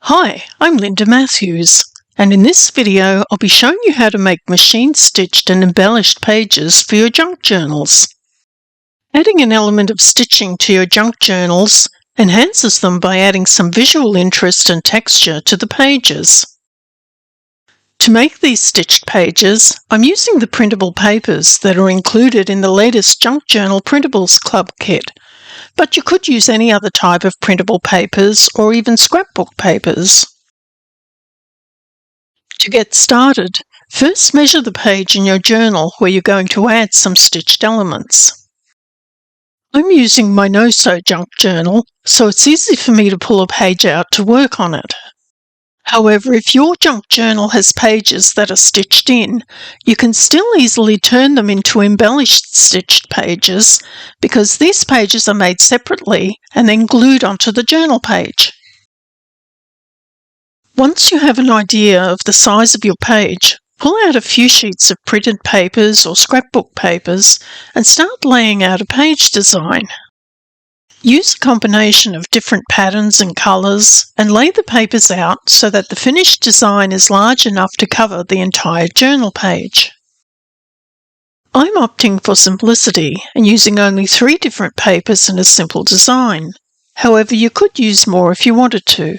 Hi, I'm Linda Matthews, and in this video I'll be showing you how to make machine-stitched and embellished pages for your junk journals. Adding an element of stitching to your junk journals enhances them by adding some visual interest and texture to the pages. To make these stitched pages, I'm using the printable papers that are included in the latest Junk Journal Printables Club kit, but you could use any other type of printable papers or even scrapbook papers. To get started, first measure the page in your journal where you're going to add some stitched elements. I'm using my No-Sew junk journal, so it's easy for me to pull a page out to work on it. However, if your junk journal has pages that are stitched in, you can still easily turn them into embellished stitched pages because these pages are made separately and then glued onto the journal page. Once you have an idea of the size of your page, pull out a few sheets of printed papers or scrapbook papers and start laying out a page design. Use a combination of different patterns and colours and lay the papers out so that the finished design is large enough to cover the entire journal page. I'm opting for simplicity and using only 3 different papers in a simple design. However, you could use more if you wanted to.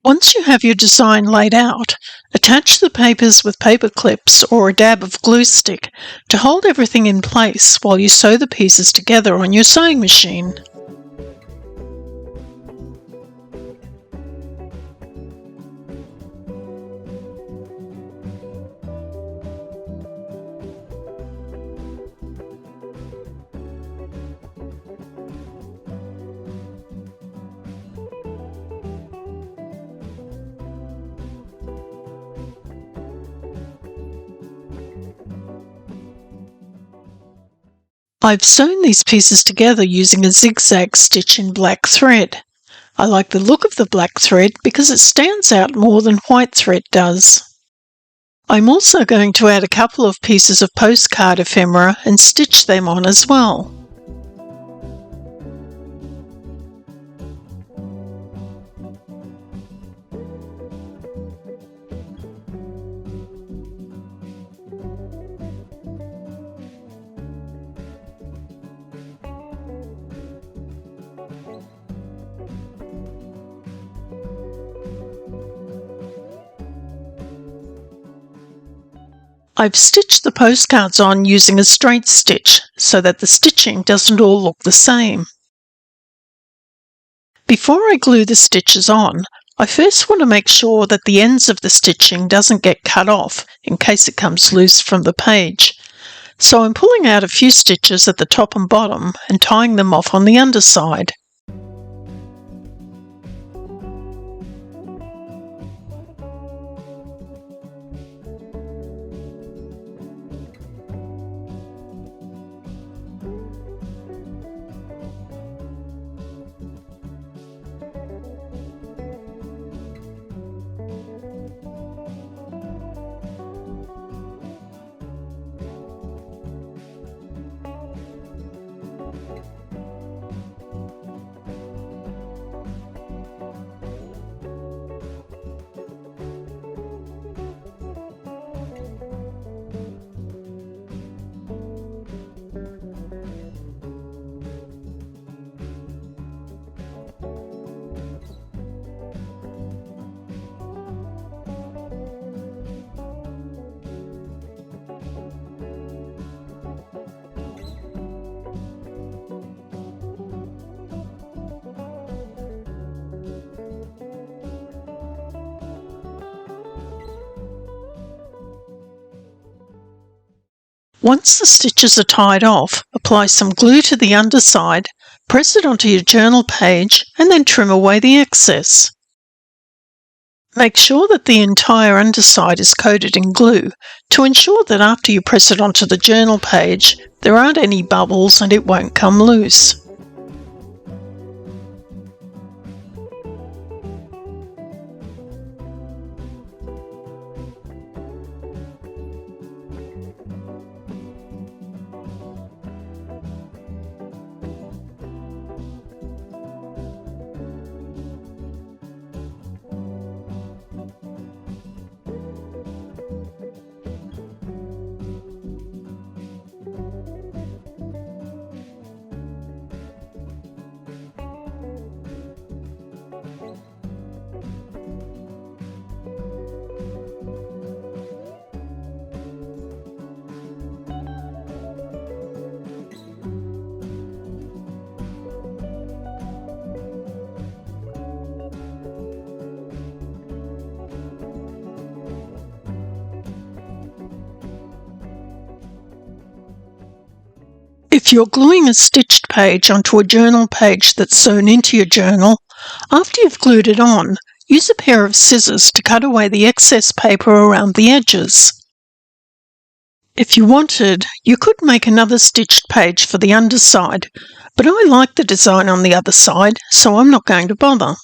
Once you have your design laid out, attach the papers with paper clips or a dab of glue stick to hold everything in place while you sew the pieces together on your sewing machine. I've sewn these pieces together using a zigzag stitch in black thread. I like the look of the black thread because it stands out more than white thread does. I'm also going to add a couple of pieces of postcard ephemera and stitch them on as well. I've stitched the postcards on using a straight stitch so that the stitching doesn't all look the same. Before I glue the stitches on, I first want to make sure that the ends of the stitching doesn't get cut off in case it comes loose from the page. So I'm pulling out a few stitches at the top and bottom and tying them off on the underside. Once the stitches are tied off, apply some glue to the underside, press it onto your journal page, and then trim away the excess. Make sure that the entire underside is coated in glue to ensure that after you press it onto the journal page, there aren't any bubbles and it won't come loose. If you're gluing a stitched page onto a journal page that's sewn into your journal, after you've glued it on, use a pair of scissors to cut away the excess paper around the edges. If you wanted, you could make another stitched page for the underside, but I like the design on the other side, so I'm not going to bother.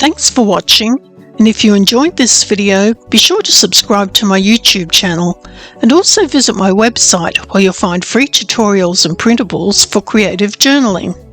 Thanks for watching, and if you enjoyed this video, be sure to subscribe to my YouTube channel and also visit my website where you'll find free tutorials and printables for creative journaling.